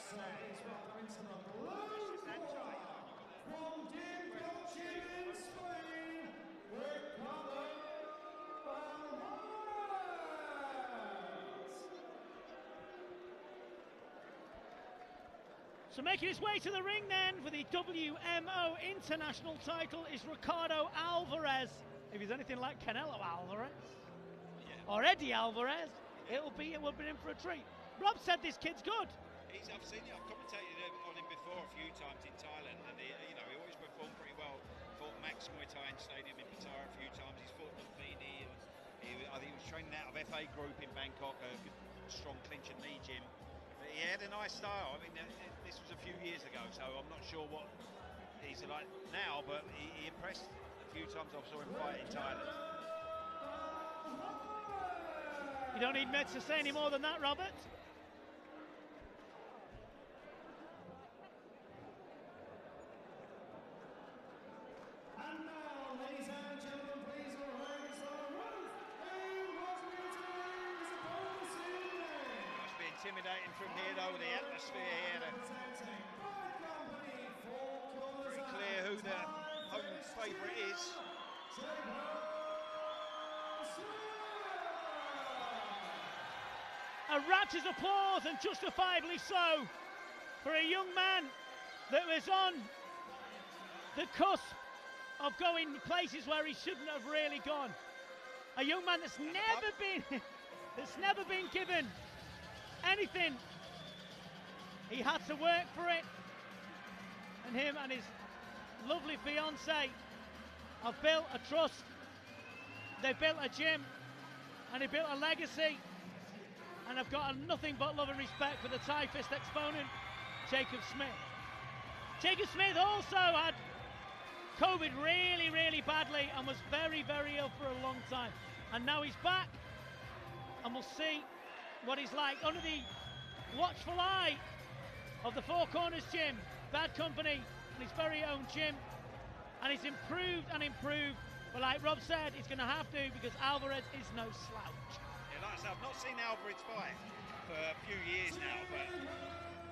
Says welcome into the blue corner from DIMCOT in Spain, RICARDO. So making his way to the ring then for the WMO International title is Ricardo Alvarez. If he's anything like Canelo Alvarez or Eddie Alvarez, it will be in for a treat. Rob said this kid's good. I've seen it. I've commentated on him before a few times in Thailand, and he always performed pretty well. Fought Max Muay Thai Stadium in Pattaya a few times. He's fought Lumpini. I think he was training out of FA Group in Bangkok, a good, strong clinch and knee gym. But he had a nice style. I mean, this was a few years ago, so I'm not sure what he's like now, but he impressed a few times I saw him fight in Thailand. You don't need me to say any more than that, Robert. And now, ladies and gentlemen, please raise the roof. His opponent. Must be intimidating from here, though, the atmosphere here. Pretty clear who the home favourite is. A rapturous applause, and justifiably so, for a young man that was on the cusp of going places where he shouldn't have really gone. A young man that's never been given anything. He had to work for it, and him and his lovely fiancée have built a trust. They built a gym, and they built a legacy. And I've got nothing but love and respect for the Thai Fist exponent, Jacob Smith. Jacob Smith also had COVID really, really badly and was very, very ill for a long time. And now he's back, and we'll see what he's like under the watchful eye of the Four Corners gym, Bad Company, and his very own gym. And he's improved and improved. But like Rob said, he's going to have to, because Alvarez is no slouch. Like I said, I've not seen Alvarez fight for a few years now, but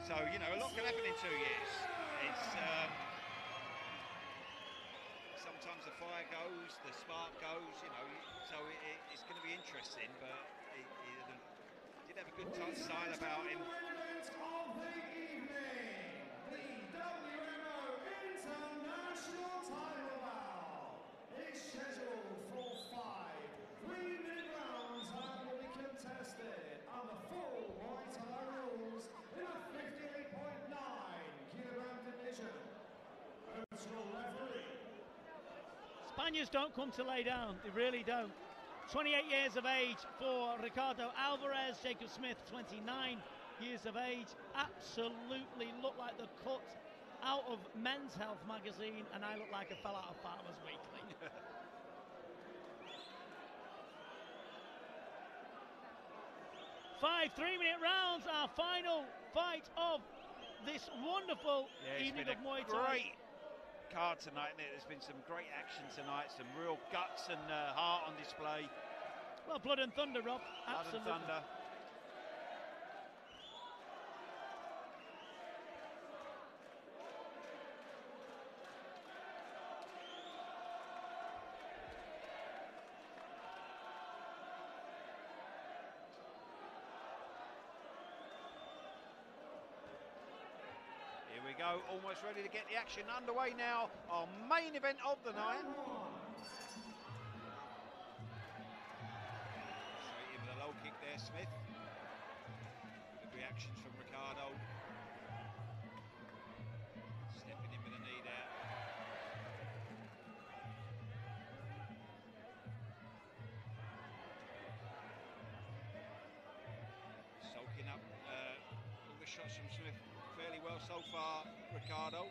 so a lot can happen in 2 years. It's sometimes the fire goes, the spark goes, so it's going to be interesting. But he did have a good style about him. The WMO International title bout is scheduled for 5 3-minute rounds and will be contested under full Muay Thai rules in a 58.9 kilogram division. Personal referee. Spaniards don't come to lay down, they really don't. 28 years of age for Ricardo Alvarez. Jacob Smith, 29 years of age. Absolutely look like the cut out of Men's Health magazine, and I look like a fella out of Farmers Weekly. 5 3-minute rounds, our final fight of this wonderful evening of Muay Thai. Great card tonight, isn't it? There's been some great action tonight, some real guts and heart on display. Well, blood and thunder, Rob. Absolutely. Blood and thunder. Here we go, almost ready to get the action underway now. Our main event of the night. Straight in with a low kick there, Smith. Good reactions from Ricardo. Stepping in with a knee there. Soaking up all the shots from Smith fairly well so far, Ricardo.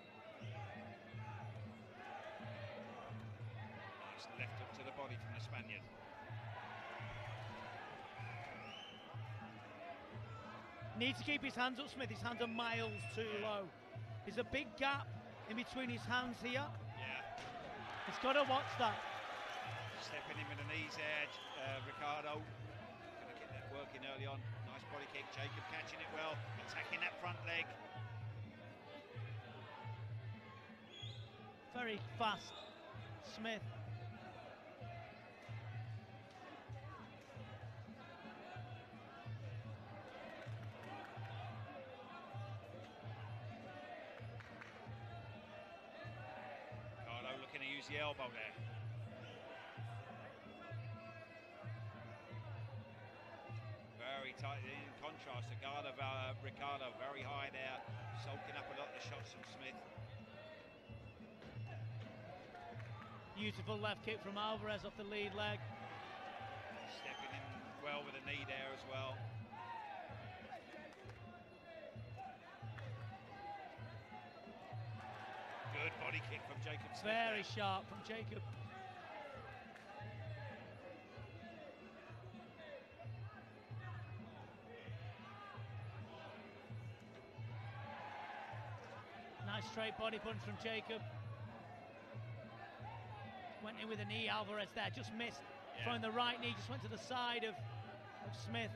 Nice left up to the body from the Spaniard. Needs to keep his hands up, Smith. His hands are miles too low. There's a big gap in between his hands here. Yeah. He's got to watch that. Stepping in with the knees edge, Ricardo. Going to get that working early on. Nice body kick. Jacob catching it well, attacking that front leg. Very fast, Smith. Ricardo looking to use the elbow there. Very tight, in contrast to guard of Ricardo, very high there, soaking up a lot of the shots from Smith. Beautiful left kick from Alvarez off the lead leg. Stepping in well with a knee there as well. Good body kick from Jacob Smith. Very there. sharp from Jacob. Nice straight body punch from Jacob. Went in with a knee, Alvarez there, just missed. Yeah. Throwing the right knee, just went to the side of Smith.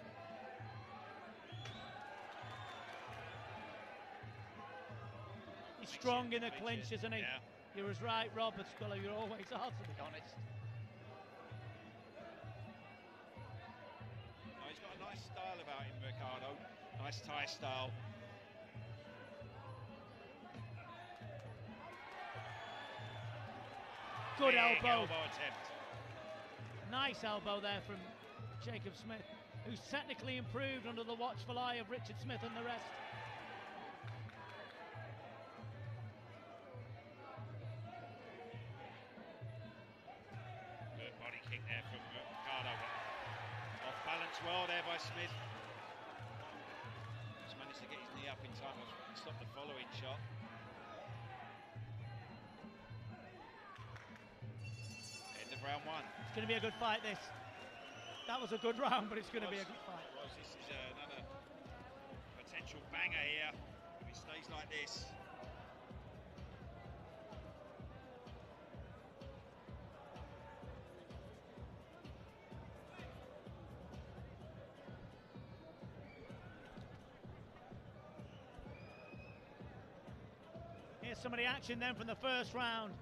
He's strong in the clinch, isn't he? Yeah. You're as right, Rob, but Scully, you're always hard, to be honest. No, he's got a nice style about him, Ricardo. Nice Thai style. Good Big elbow. elbow attempt. Nice elbow there from Jacob Smith, who's technically improved under the watchful eye of Richard Smith and the rest. Good body kick there from Ricardo. Off balance well there by Smith. Just managed to get his knee up in time and stop the following shot. End of round one. It's going to be a good fight, this. That was a good round, but it's going to be a good fight. Well, this is another potential banger here if it stays like this. Here's some of the action then from the first round.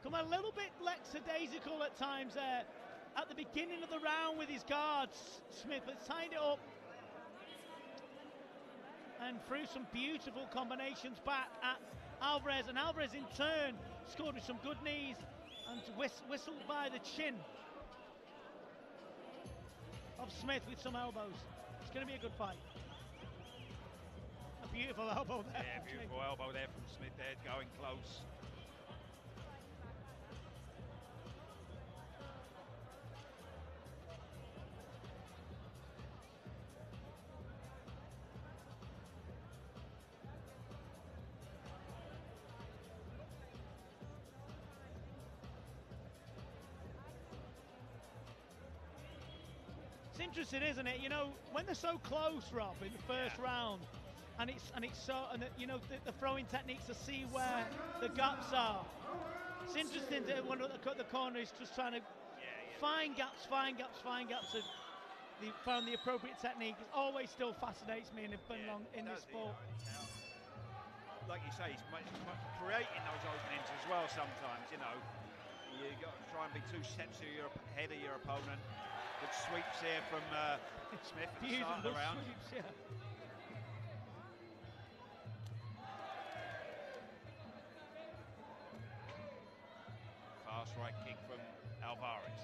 Come a little bit lackadaisical at times there at the beginning of the round with his guards. Smith has tied it up and threw some beautiful combinations back at Alvarez, and Alvarez in turn scored with some good knees and whistled by the chin of Smith with some elbows. It's going to be a good fight. A beautiful elbow there. Yeah, beautiful elbow there from Smith there, going close. It's interesting, isn't it? You know, when they're so close, Rob, in the first round, and you know, the throwing techniques to see where the gaps are. It's interesting that one of the corner is just trying to find gaps. Of found the appropriate technique. It always still fascinates me, and it's been long in this sport. Like you say, he's creating those openings as well. Sometimes, you know, you got to try and be 2 steps ahead of your opponent. Good sweeps here from Smith at the start of the round. Sweeps, yeah. Fast right kick from Alvarez.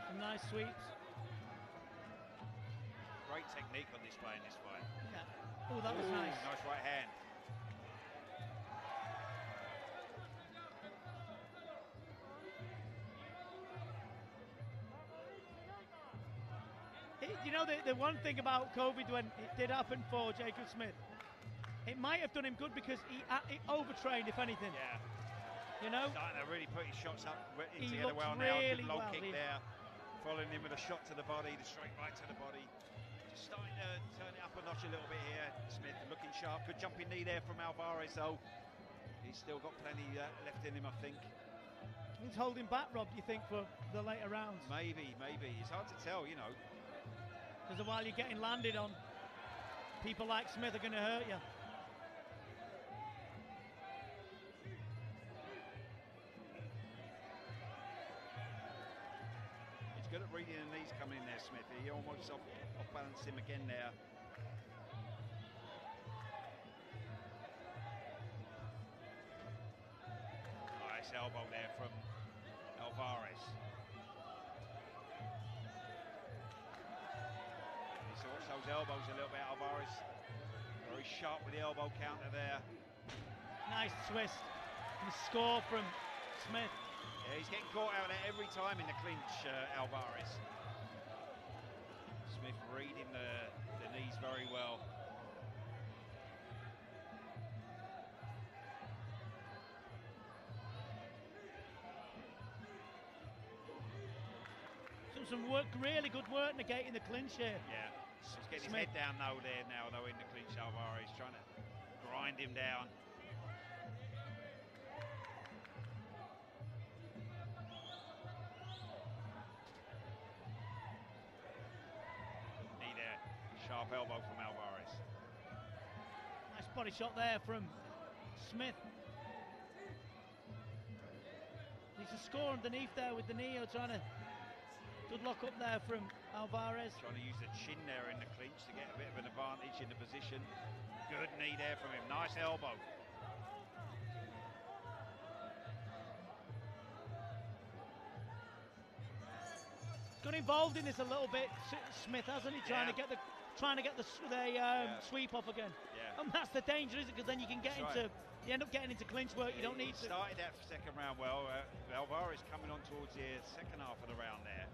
Some nice sweeps. Great technique on display in this fight. Yeah. Oh, that was nice. Nice right hand. You know, the one thing about COVID when it did happen for Jacob Smith, it might have done him good because he overtrained, if anything. Yeah. You know? Starting to really put his shots up He together looks well now. really Good low well kick here. there. Following him with a shot to the body, the straight right to the body. Just starting to turn it up a notch a little bit here. Smith looking sharp. Good jumping knee there from Alvarez, though. He's still got plenty left in him, I think. He's holding back, Rob, do you think, for the later rounds? Maybe. It's hard to tell, you know. Because while you're getting landed on, people like Smith are going to hurt you. He's good at reading the knees coming in there, Smith. He almost off-balanced him again there. Nice elbow there from Alvarez. Needs to watch those elbows a little bit, Alvarez. Very sharp with the elbow counter there. Nice twist and score from Smith. Yeah, he's getting caught out there every time in the clinch, Alvarez. Smith reading the knees very well. Some work, really good work negating the clinch here. Yeah, he's getting his head down though in the clinch. Alvarez trying to grind him down. Knee there, sharp elbow from Alvarez. Nice body shot there from Smith. Needs to score underneath there with the knee, trying to. Good lock up there from Alvarez. Trying to use the chin there in the clinch to get a bit of an advantage in the position. Good knee there from him. Nice elbow. Got involved in this a little bit, Smith, hasn't he? Trying to get the sweep off again. Yeah. And that's the danger, isn't it? Because then you can get into. You end up getting into clinch work. You don't need to. Started that second round well. Alvarez coming on towards the second half of the round there.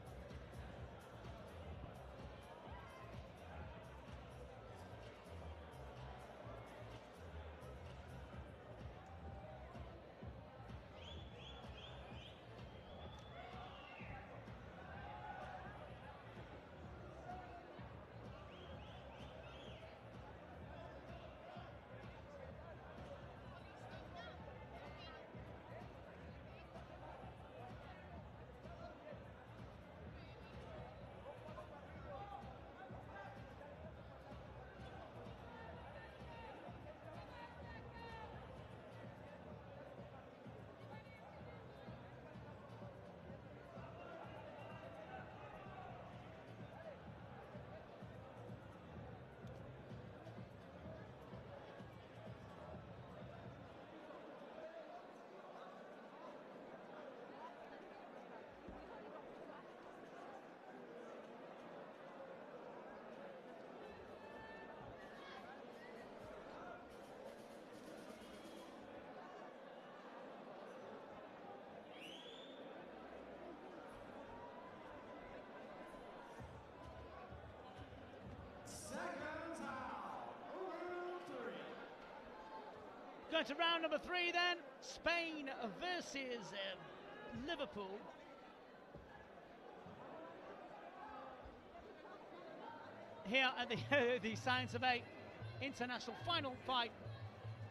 Going to round number 3 then, Spain versus Liverpool. Here at the Science of 8 international final fight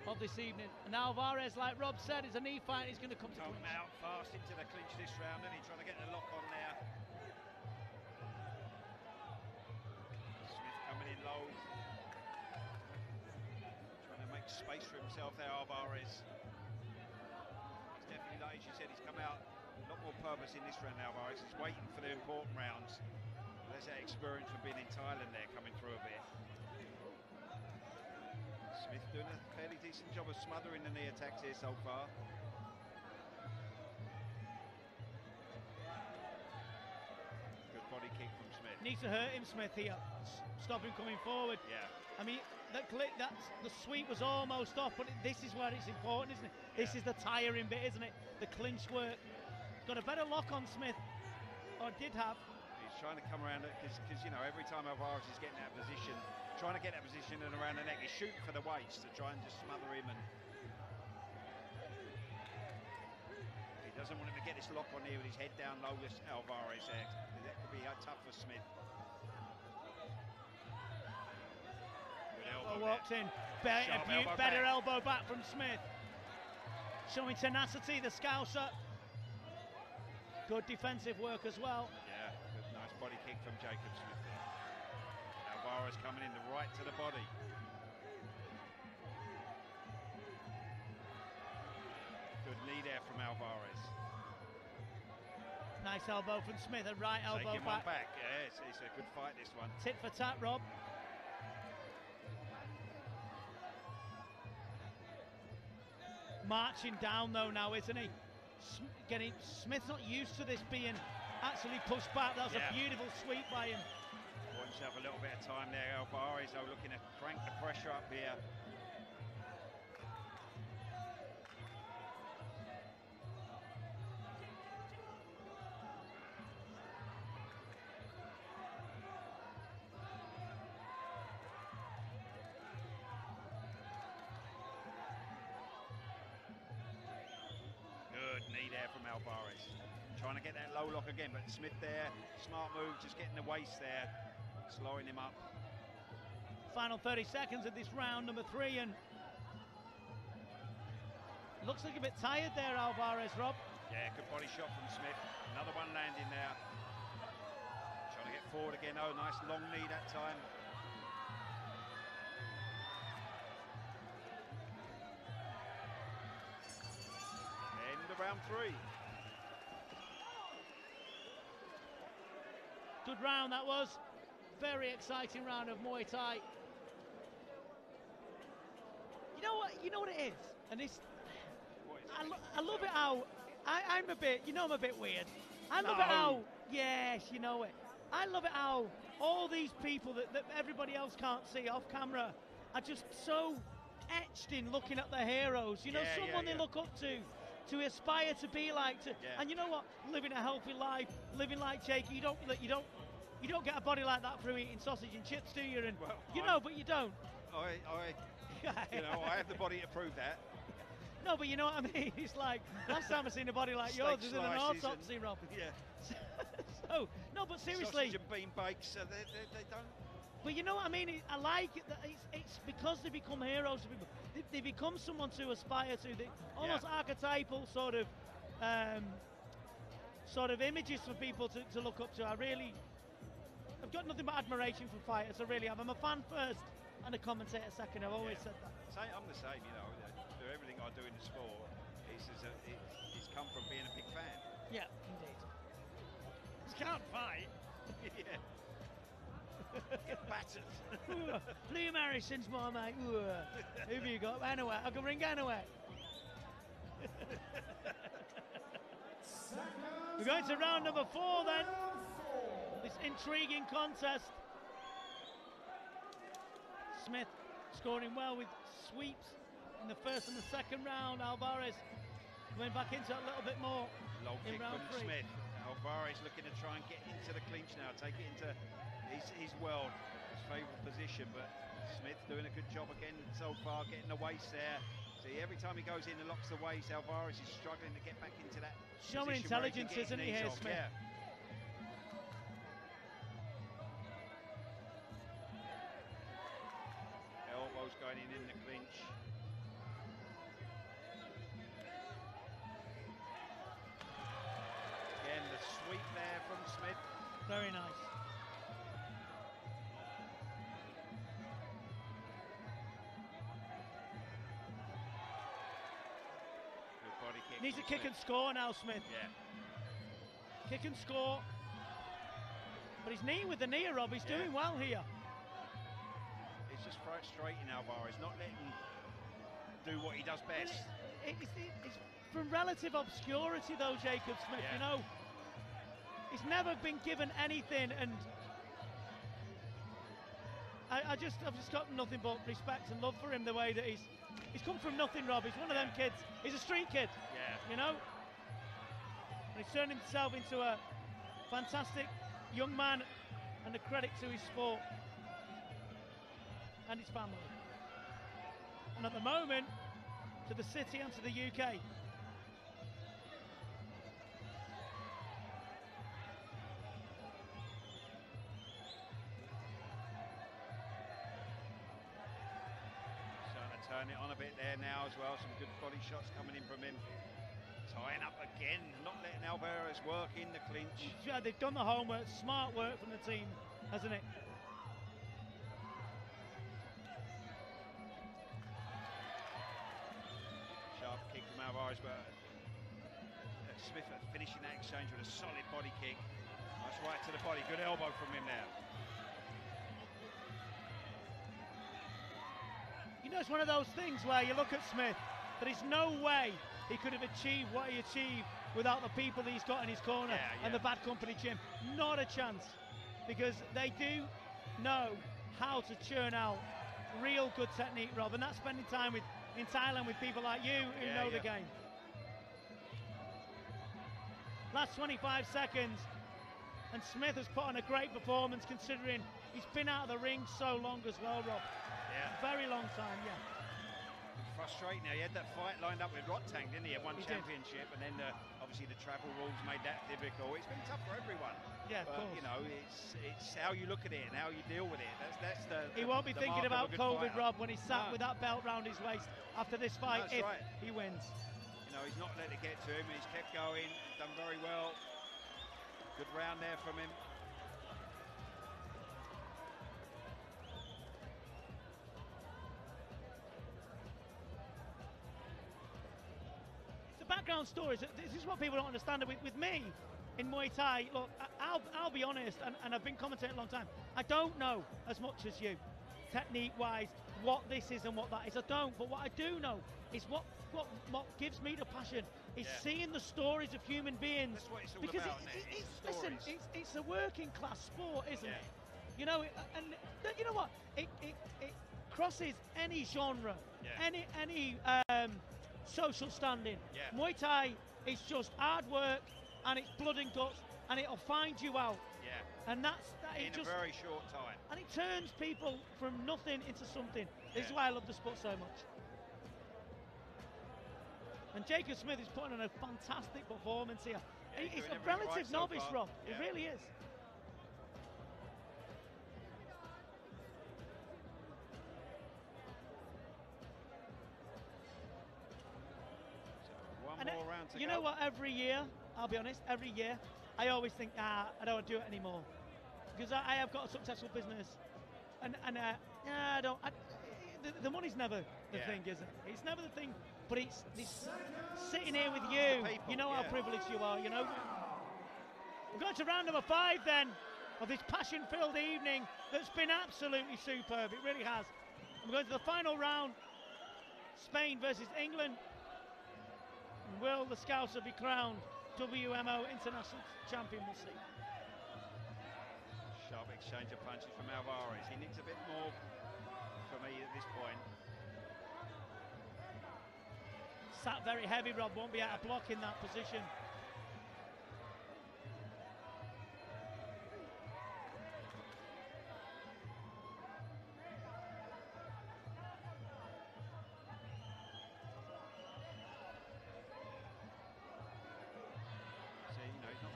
of this evening. And Alvarez, like Rob said, is a knee fight. He's going to come to clinch. Out fast into the clinch this round, and he's trying to get the lock on there. Smith coming in low. Space for himself there, Alvarez. He's definitely, like you said, he's come out a lot more purpose in this round, Alvarez. He's waiting for the important rounds. There's that experience from being in Thailand there coming through a bit. Smith doing a fairly decent job of smothering the knee attacks here so far. Good body kick from Smith. Needs to hurt him, Smith, here. Stop him coming forward. Yeah. I mean, the sweep was almost off, but this is where it's important, isn't it? Yeah. This is the tiring bit, isn't it? The clinch work. Got a better lock on Smith, or did have. He's trying to come around it because you know, every time Alvarez is getting that position, trying to get that position and around the neck, he's shooting for the weights to try and just smother him, and he doesn't want him to get this lock on here with his head down low. This Alvarez there, that could be tough for Smith. Walked in, better elbow back from Smith. showing tenacity, the Scouser. Good defensive work as well. Yeah, good, nice body kick from Jacob Smith there. Alvarez coming in the right to the body. Good knee there from Alvarez. Nice elbow from Smith, a right elbow Taking one back. Yeah, it's a good fight, this one. Tit for tat, Rob. Marching down though now, isn't he? Smith's not used to this being actually pushed back. That was a beautiful sweep by him. Bought himself a little bit of time there. Alvarez though looking to crank the pressure up here. Good knee there from Alvarez. Trying to get that low lock again, but Smith there, smart move, just getting the waist there, slowing him up. Final 30 seconds of this round, number 3, and looks like a bit tired there, Alvarez, Rob. Yeah, good body shot from Smith. Another one landing there. Trying to get forward again. Oh, nice long knee that time. End of round 3. Good round that was. Very exciting round of Muay Thai. You know what it is? And this, I love it how, I'm a bit, I'm a bit weird. I love it how, yes, you know it. I love it how all these people that everybody else can't see off camera are just so etched in looking at their heroes. Someone they look up to aspire to be like. And you know what? Living a healthy life, living like Jake, you don't get a body like that through eating sausage and chips, do you? And but you don't. I have the body to prove that. No, but you know what I mean? It's like, last time I seen a body like yours was in an autopsy, Rob. Yeah. So, no, but seriously. Sausage and bean bakes, so they don't. But you know what I mean? I like it. That it's because they become heroes to people. They become someone to aspire to. Almost archetypal sort of images for people to look up to. I've got nothing but admiration for fighters. I really have. I'm a fan first and a commentator second. I've always said that. I'm the same. Everything I do in the sport it's come from being a big fan. Yeah, indeed. Can't fight. Yeah. Get battered. Blue Americans, my mate. Who have you got? Anyway, I can ring anyway. We're going to round number 4 then. This intriguing contest. Smith scoring well with sweeps in the first and the second round. Alvarez going back into it a little bit more Low in kick round from 3. Smith. Alvarez looking to try and get into the clinch now, take it into his world, his favourite position, but Smith doing a good job again so far, getting the waist there. See, every time he goes in and locks the waist, Alvarez is struggling to get back into that Showing intelligence, isn't he, here, Smith? Yeah. Elbows going in the clinch. Again, the sweep there from Smith. Very nice. Good body kick. Needs a from kick Smith. and score now, Smith. Yeah. Kick and score. But he's kneeing with the knee, Rob. He's doing well here. It's just frustrating Alvarez, not letting him do what he does best. It's from relative obscurity, though, Jacob Smith. Yeah. He's never been given anything, and I've just got nothing but respect and love for him. The way that he's come from nothing, Rob. He's one of them kids. He's a street kid. Yeah. And he's turned himself into a fantastic young man, and a credit to his sport and his family. And at the moment, to the city and to the UK. Starting to turn turn it on a bit there now as well. Some good body shots coming in from him. Tying up again, not letting Alvarez work in the clinch. Yeah, they've done the homework, smart work from the team, hasn't it? Sharp kick from Alvarez, but Smith finishing that exchange with a solid body kick. Nice right to the body, good elbow from him there. You know, it's one of those things where you look at Smith, there is no way he could have achieved what he achieved without the people that he's got in his corner and the Bad Company gym. Not a chance, because they do know how to churn out real good technique, Rob, and that's spending time in Thailand with people like you who know the game. Last 25 seconds, and Smith has put on a great performance considering he's been out of the ring so long as well, Rob. Yeah. Very long time, yeah. Frustrating now, he had that fight lined up with Rottang, didn't he? At one championship, and then obviously the travel rules made that difficult. It's been tough for everyone. Yeah, but, of course. You know, it's how you look at it and how you deal with it. That's the He won't be thinking about COVID, Rob, when he's sat with that belt round his waist after this fight, if he wins. You know, he's not let it get to him. He's kept going, done very well. Good round there from him. Background stories. This is what people don't understand with me in Muay Thai. Look, I'll be honest, and I've been commentating a long time. I don't know as much as you, technique-wise, what this is and what that is. I don't. But what I do know is what gives me the passion is seeing the stories of human beings. That's what it's all because about. listen, it's a working class sport, isn't it? You know, and you know what? It crosses any genre, any social standing. Muay Thai is just hard work and it's blood and guts, and it'll find you out. And that's that. In a very short time. And it turns people from nothing into something. This is why I love the sport so much. And Jacob Smith is putting on a fantastic performance here. He's a relative novice, Rob. It really is. More round to you go. know what, every year, I'll be honest, every year, I always think, I don't want to do it anymore. Because I have got a successful business. And the money's never the thing, is it? It's never the thing, but it's this sitting here with you, people, you know how privileged you are, you know? We're going to round number 5 then, of this passion-filled evening that's been absolutely superb, it really has. And we're going to the final round, Spain versus England. Will the Scouser be crowned WMO International Champion? We'll see. Sharp exchange of punches from Alvarez. He needs a bit more for me at this point. Sat very heavy, Rob, won't be able to block in that position.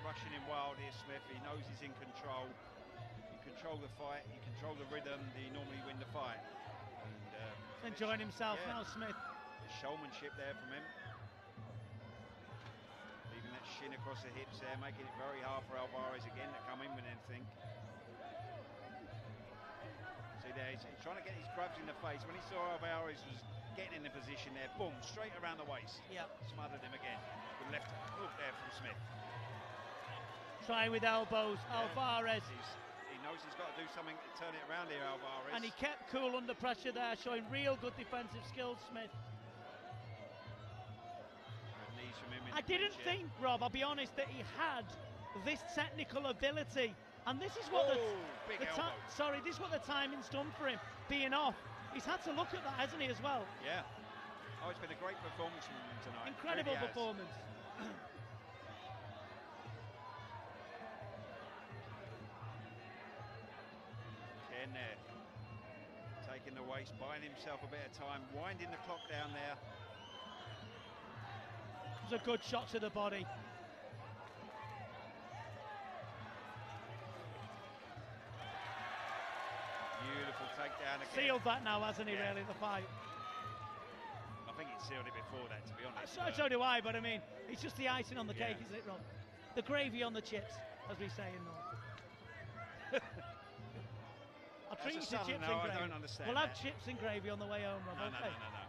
Rushing him wild here, Smith. He knows he's in control. You control the fight, you control the rhythm, you normally win the fight. And, enjoying himself now, Smith. The showmanship there from him. Leaving that shin across the hips there, making it very hard for Alvarez again to come in with anything. See there, he's trying to get his grabs in the face. When he saw Alvarez was getting in the position there, boom, straight around the waist. Smothered him again. With left hook there from Smith. Trying with elbows, Alvarez. He knows he's got to do something to turn it around here, Alvarez. And he kept cool under pressure there, showing real good defensive skills, Smith. Knees from him in I didn't think, Rob, I'll be honest, that he had this technical ability. And this is what this is what the timing's done for him, being off. He's had to look at that, hasn't he, as well? Yeah. Oh, it's been a great performance from him tonight. Incredible performance. There, taking the waist, buying himself a bit of time, winding the clock down there. It was a good shot to the body. Beautiful takedown again. Sealed that now, hasn't he, really, the fight? sealed it before that, to be honest. So do I, but I mean, it's just the icing on the cake, Yeah. isn't it, Rob? The gravy on the chips, as we say in North. I'll treat you to chips and No, gravy. I don't understand We'll have that. chips and gravy on the way home, Rob. No, okay? no. No.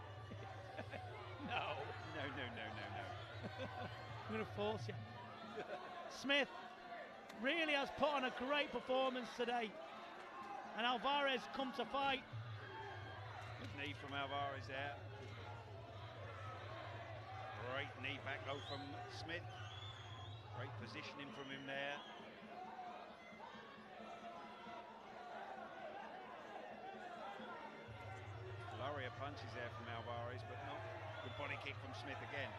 No. I'm going to force you. Smith really has put on a great performance today. And Alvarez come to fight. Good knee from Alvarez there. Great knee back low from Smith. Great positioning from him there. Flurry of punches there from Alvarez, but not good body kick from Smith again.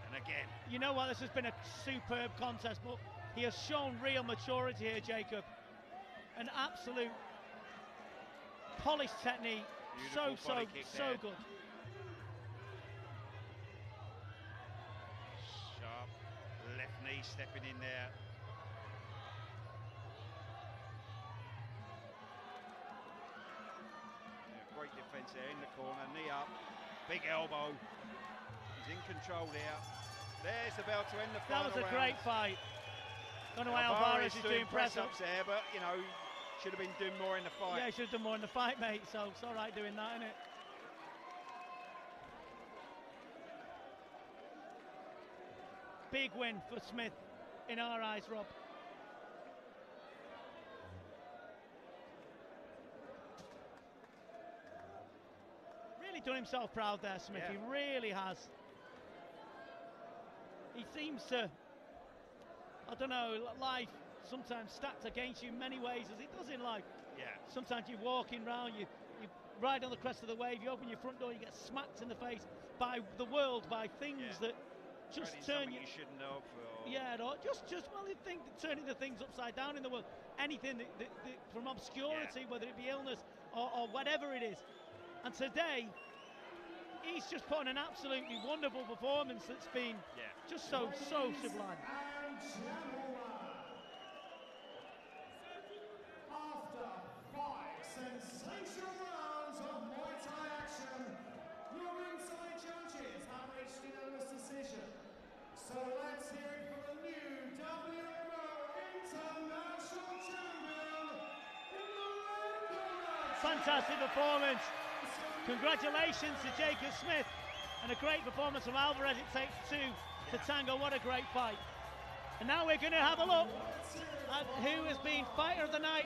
And again. You know what, this has been a superb contest, but he has shown real maturity here, Jacob. An absolute polished technique. Beautiful body kick So there. good. Sharp left knee stepping in there. Yeah, great defence there in the corner, knee up, big elbow. He's in control there. There's the bell to end the final That was a round. great fight. Don't know why Alvarez is doing press-ups there, but you know, should have been doing more in the fight. Yeah, he should have done more in the fight, mate. So it's all right doing that, isn't it? Big win for Smith in our eyes, Rob. Really done himself proud there, Smith. Yeah. He really has. He seems to, I don't know, life sometimes stacked against you in many ways, as it does in life. Yeah. Sometimes you're walking round, you ride on the crest of the wave, you open your front door, you get smacked in the face by the world, by things that just turn you. You shouldn't know. Yeah, no, just well, you think turning the things upside down in the world, anything that from obscurity, whether it be illness or whatever it is. And today, he's just put on an absolutely wonderful performance that's been just so sublime. And gentlemen, after 5 sensational rounds of Muay Thai action, your ringside judges have reached unanimous decision. So let's hear it from the new WMO International Champion in the red corner. Fantastic performance. Congratulations to Jacob Smith, and a great performance from Alvarez. It takes 2 to tango. What a great fight. And now we're going to have a look at who has been fighter of the night,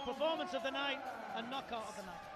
performance of the night, and knockout of the night.